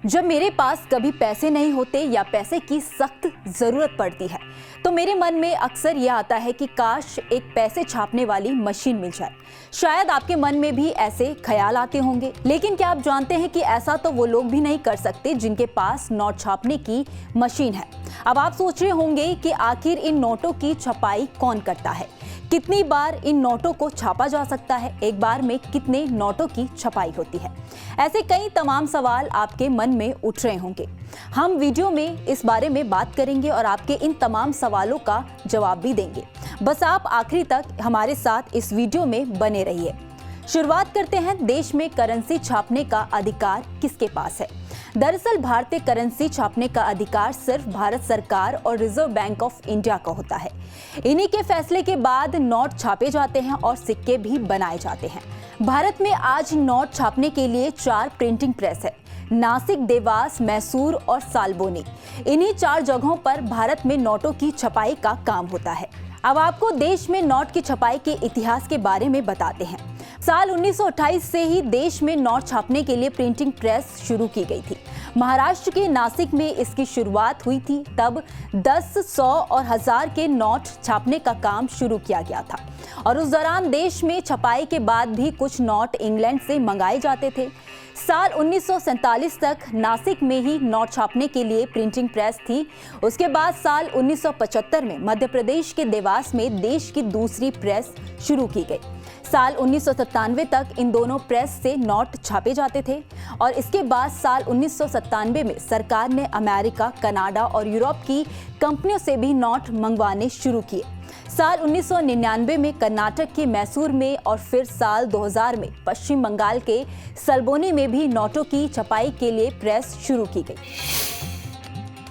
जब मेरे पास कभी पैसे नहीं होते या पैसे की सख्त ज़रूरत पड़ती है तो मेरे मन में अक्सर यह आता है कि काश एक पैसे छापने वाली मशीन मिल जाए। शायद आपके मन में भी ऐसे ख्याल आते होंगे, लेकिन क्या आप जानते हैं कि ऐसा तो वो लोग भी नहीं कर सकते जिनके पास नोट छापने की मशीन है। अब आप सोच रहे होंगे कि आखिर इन नोटों की छपाई कौन करता है, कितनी बार इन नोटों को छापा जा सकता है, एक बार में कितने नोटों की छपाई होती है। ऐसे कई तमाम सवाल आपके मन में उठ रहे होंगे। हम वीडियो में इस बारे में बात करेंगे और आपके इन तमाम सवालों का जवाब भी देंगे। बस आप आखिरी तक हमारे साथ इस वीडियो में बने रहिए। शुरुआत करते हैं, देश में करेंसी छापने का अधिकार किसके पास है। दरअसल भारतीय करेंसी छापने का अधिकार सिर्फ भारत सरकार और रिजर्व बैंक ऑफ इंडिया का होता है। इन्हीं के फैसले के बाद नोट छापे जाते हैं और सिक्के भी बनाए जाते हैं। भारत में आज नोट छापने के लिए 4 प्रिंटिंग प्रेस है, नासिक, देवास, मैसूर और सालबोनी। इन्हीं 4 जगहों पर भारत में नोटों की छपाई का काम होता है। अब आपको देश में नोट की छपाई के इतिहास के बारे में बताते हैं। साल 1928 से ही देश में नोट छापने के लिए प्रिंटिंग प्रेस शुरू की गई थी। महाराष्ट्र के नासिक में इसकी शुरुआत हुई थी। तब 10, 100 और 1000 के नोट छापने का काम शुरू किया गया था और उस दौरान देश में छपाई के बाद भी कुछ नोट इंग्लैंड से मंगाए जाते थे। साल 1947 तक नासिक में ही नोट छापने के लिए प्रिंटिंग प्रेस थी। उसके बाद साल 1975 में मध्य प्रदेश के देवास में देश की दूसरी प्रेस शुरू की गई। साल 1997 तक इन दोनों प्रेस से नोट छापे जाते थे और इसके बाद साल 1997 में सरकार ने अमेरिका, कनाडा और यूरोप की कंपनियों से भी नोट मंगवाने शुरू किए। साल 1999 में कर्नाटक के मैसूर में और फिर साल 2000 में पश्चिम बंगाल के सलबोनी में भी नोटों की छपाई के लिए प्रेस शुरू की गई।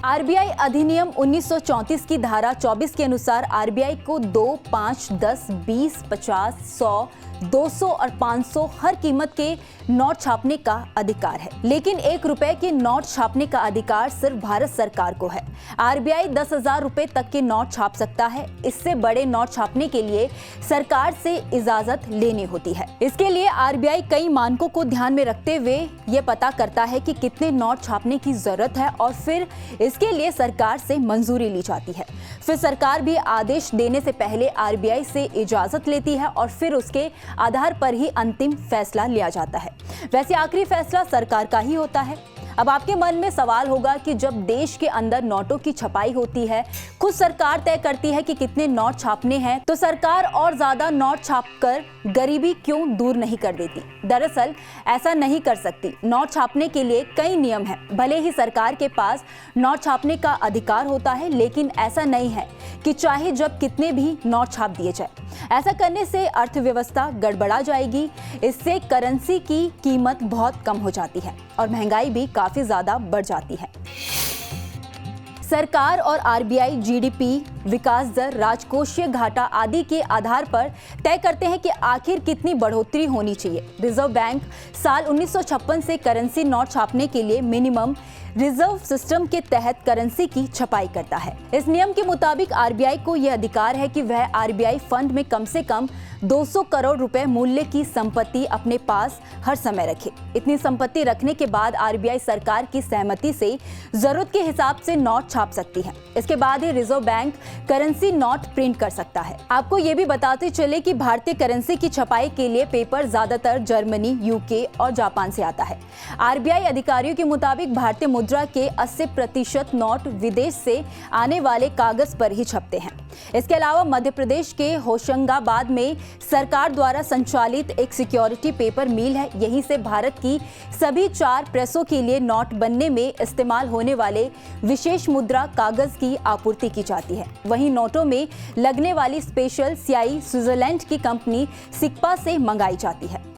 आरबीआई अधिनियम 1934 की धारा 24 के अनुसार आरबीआई को 2, 5, 10, 20, 50, 100, 200 और 500 हर कीमत के नोट छापने का अधिकार है, लेकिन 1 रुपए के नोट छापने का अधिकार सिर्फ भारत सरकार को है। आरबीआई 10,000 रुपए तक के नोट छाप सकता है। इससे बड़े नोट छापने के लिए सरकार से इजाजत लेनी होती है। इसके लिए आरबीआई कई मानकों को ध्यान में रखते हुए ये पता करता है कि कितने नोट छापने की जरूरत है और फिर इसके लिए सरकार से मंजूरी ली जाती है। फिर सरकार भी आदेश देने से पहले आरबीआई से इजाजत लेती है और फिर उसके आधार पर ही अंतिम फैसला लिया जाता है। वैसे आखिरी फैसला सरकार का ही होता है। अब आपके मन में सवाल होगा कि जब देश के अंदर नोटों की छपाई होती है, खुद सरकार तय करती है कि कितने नोट छापने हैं, तो सरकार और ज्यादा नोट छापकर गरीबी क्यों दूर नहीं कर देती। दरअसल ऐसा नहीं कर सकती। नोट छापने के लिए कई नियम हैं। भले ही सरकार के पास नोट छापने का अधिकार होता है, लेकिन ऐसा नहीं है कि चाहे जब कितने भी नोट छाप दिए जाए। ऐसा करने से अर्थव्यवस्था गड़बड़ा जाएगी। इससे करेंसी की कीमत बहुत कम हो जाती है और महंगाई भी काफी ज्यादा बढ़ जाती है। सरकार और आरबीआई जीडीपी, विकास दर, राजकोषीय घाटा आदि के आधार पर तय करते हैं कि आखिर कितनी बढ़ोतरी होनी चाहिए। रिजर्व बैंक साल 1956 से करेंसी नोट छापने के लिए मिनिमम रिजर्व सिस्टम के तहत करेंसी की छपाई करता है। इस नियम के मुताबिक आरबीआई को यह अधिकार है कि वह आरबीआई फंड में कम से कम 200 करोड़ रुपए मूल्य की संपत्ति अपने पास हर समय रखे। इतनी संपत्ति रखने के बाद आरबीआई सरकार की सहमति से जरूरत के हिसाब से नोट छाप सकती है। इसके बाद ही reserve bank currency note print कर सकता है। आपको ये भी बताते चले कि भारतीय करेंसी की छपाई के लिए पेपर ज्यादातर जर्मनी, यूके और जापान से आता है। आरबीआई अधिकारियों के मुताबिक भारतीय मुद्रा के 80% नोट विदेश से आने वाले कागज पर ही छपते हैं। इसके अलावा मध्य प्रदेश के होशंगाबाद में सरकार द्वारा संचालित एक सिक्योरिटी पेपर मिल है। यहीं से भारत की सभी 4 प्रेसों के लिए नोट बनने में इस्तेमाल होने वाले विशेष मुद्रा कागज की आपूर्ति की जाती है। वहीं नोटों में लगने वाली स्पेशल स्याही स्विट्जरलैंड की कंपनी सिक्पा से मंगाई जाती है।